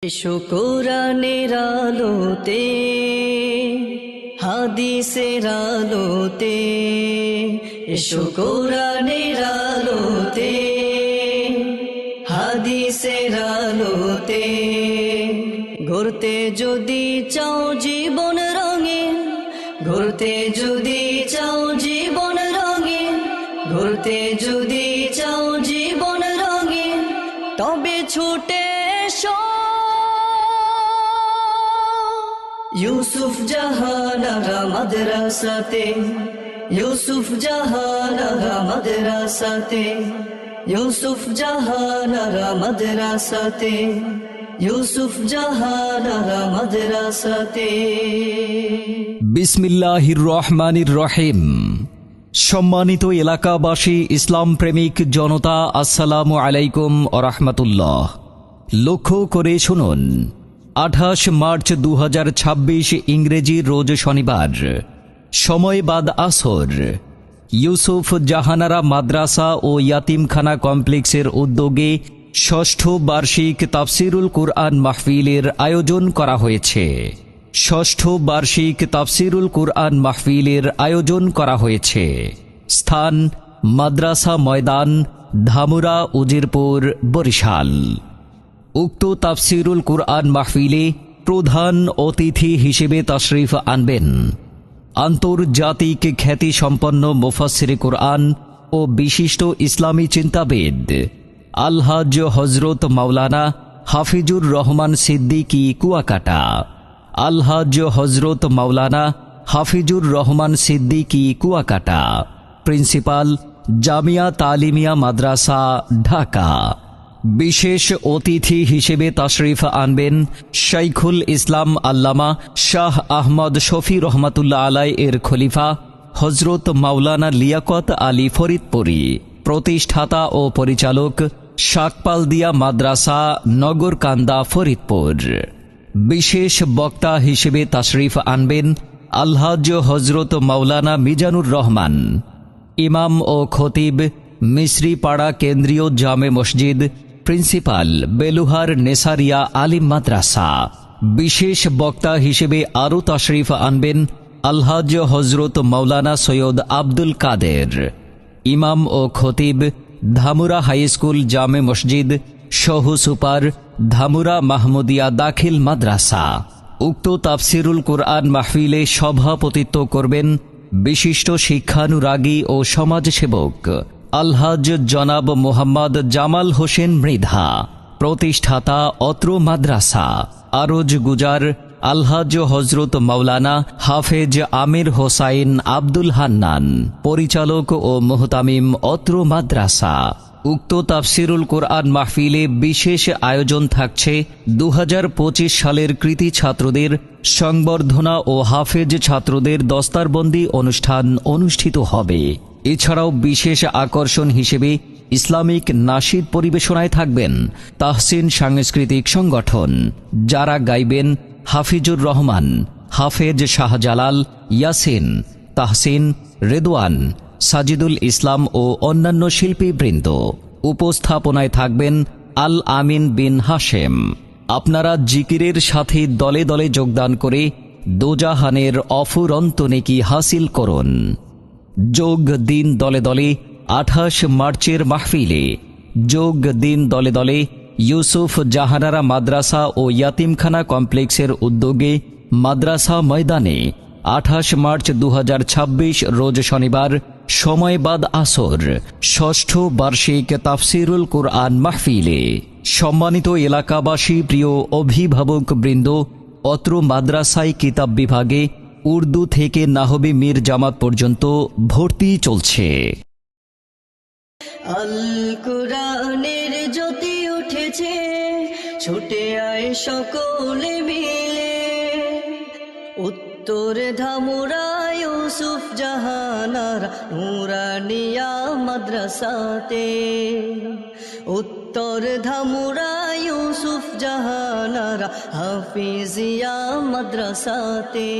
এসো কোরআনের আলোতে, হাদিসের আলোতে, এসো কোরআনের আলোতে, হাদিসের আলোতে। গড়তে যদি চাও জীবন রঙিন, গড়তে যদি চাও জীবন রঙিন, গড়তে যদি চাও জীবন রঙিন, তবে ছুটে এসো ইউসুফ জাহানারা মাদ্রাসাতে, ইউসুফ জাহানারা মাদ্রাসাতে, ইউসুফ জাহানারা মাদ্রাসাতে, ইউসুফ জাহানারা মাদ্রাসাতে। বিসমিল্লাহির রহমানির রহিম। সম্মানিত এলাকাবাসী, ইসলাম প্রেমিক জনতা, আসসালামু আলাইকুম ওয়া রাহমাতুল্লাহ। লক্ষ্য করে শুনুন, 28 মার্চ 2026 ইংরেজি রোজ শনিবার, সময় বাদ আসর, ইউসুফ জাহানারা মাদ্রাসা ও ইয়াতিমখানা কমপ্লেক্সের উদ্যোগে ষষ্ঠ বার্ষিক তাফসিরুল কুরআন মাহফিলের আয়োজন করা হয়েছে। ষষ্ঠ বার্ষিক তাফসিরুল কুরআন মাহফিলের আয়োজন করা হয়েছে। স্থান মাদ্রাসা ময়দান, ধামুরা, উজিরপুর, বরিশাল। উক্ত তাফসিরুল কুরআন মাহফিলে প্রধান অতিথি হিসেবে তাশরিফ আনবেন আন্তর্জাতিক খ্যাতিসম্পন্ন মুফাসসিরে কুরআন ও বিশিষ্ট ইসলামী চিন্তাবিদ আলহাজ হজরত মাওলানা হাফিজুর রহমান সিদ্দিকী কুয়াকাটা। আলহাজ হজরত মাওলানা হাফিজুর রহমান সিদ্দিকী কুয়াকাটা, প্রিন্সিপাল, জামিয়া তালিমিয়া মাদ্রাসা, ঢাকা। বিশেষ অতিথি হিসেবে তাশরিফ আনবেন শাইখুল ইসলাম আল্লামা শাহ আহমদ শফি রহমাতুল্লাহ আলাই এর খলিফা হজরত মাওলানা লিয়াকত আলী ফরিদপুরী, প্রতিষ্ঠাতা ও পরিচালক, শাকপালদিয়া মাদ্রাসা, নগরকান্দা, ফরিদপুর। বিশেষ বক্তা হিসেবে তাশরিফ আনবেন আলহাজ হজরত মাওলানা মিজানুর রহমান, ইমাম ও খতিব, মিসরিপাড়া কেন্দ্রীয় জামে মসজিদ, প্রিন্সিপাল, বেলুহার নেসারিয়া আলিম মাদ্রাসা। বিশেষ বক্তা হিসেবে আরও তাশরিফ আনবেন আলহাজ হজরত মাওলানা সৈয়দ আব্দুল কাদের, ইমাম ও খতিব, ধামুরা হাইস্কুল জামে মসজিদ, সহ সুপার, ধামুরা মাহমুদিয়া দাখিল মাদ্রাসা। উক্ত তাফসিরুল কুরআন মাহফিলে সভাপতিত্ব করবেন বিশিষ্ট শিক্ষানুরাগী ও সমাজসেবক আলহাজ জনাব মোহাম্মদ জামাল হোসেন মৃধা, প্রতিষ্ঠাতা অত্র মাদ্রাসা। আরজ গুজার আলহাজ হজরত মাওলানা হাফেজ আমির হোসাইন আব্দুল হান্নান, পরিচালক ও মুহতামিম অত্র মাদ্রাসা। উক্ত তাফসিরুল কুরআন মাহফিলে বিশেষ আয়োজন থাকছে 2025 সালের কৃতী ছাত্রদের সংবর্ধনা ও হাফেজ ছাত্রদের দস্তারবন্দি অনুষ্ঠান অনুষ্ঠিত হবে। এছাড়াও বিশেষ আকর্ষণ হিসেবে ইসলামিক নাশিদ পরিবেশনায় থাকবেন তাহসিন সাংস্কৃতিক সংগঠন, যারা গাইবেন হাফিজুর রহমান, হাফেজ শাহজালাল, ইয়াসিন, তাহসিন, রেদওয়ান, সাজিদুল ইসলাম ও অন্যান্য শিল্পীবৃন্দ। উপস্থাপনায় থাকবেন আল আমিন বিন হাশেম। আপনারা জিকিরের সাথে দলে দলে যোগদান করে দোজাহানের অফুরন্ত নেকি হাসিল করুন। যোগ দিন দলে দলে 28 মার্চের মাহফিলে। যোগ দিন দলে দলে ইউসুফ জাহানারা মাদ্রাসা ও ইয়াতিমখানা কমপ্লেক্সের উদ্যোগে মাদ্রাসা ময়দানে 28 মার্চ 2026 রোজ শনিবার, সময় বাদ আসর, ষষ্ঠ বার্ষিক তাফসিরুল কুরআন মাহফিলে। সম্মানিত এলাকাবাসী, প্রিয় অভিভাবক বৃন্দ, অত্র মাদ্রাসায় কিতাব বিভাগে উর্দু থেকে নাহবি মীর জামাত পর্যন্ত ভর্তি চলছে। আল কুরআনের জ্যোতি উঠেছে, ছুটে আয় সকলে মিলে, উত্তর ধামুরা ইউসুফ জাহানারা নুরানিয়া মাদ্রাসাতে, উত্তর ধামুরা ইউসুফ জাহানারা হাফিজিয়া মাদ্রাসাতে।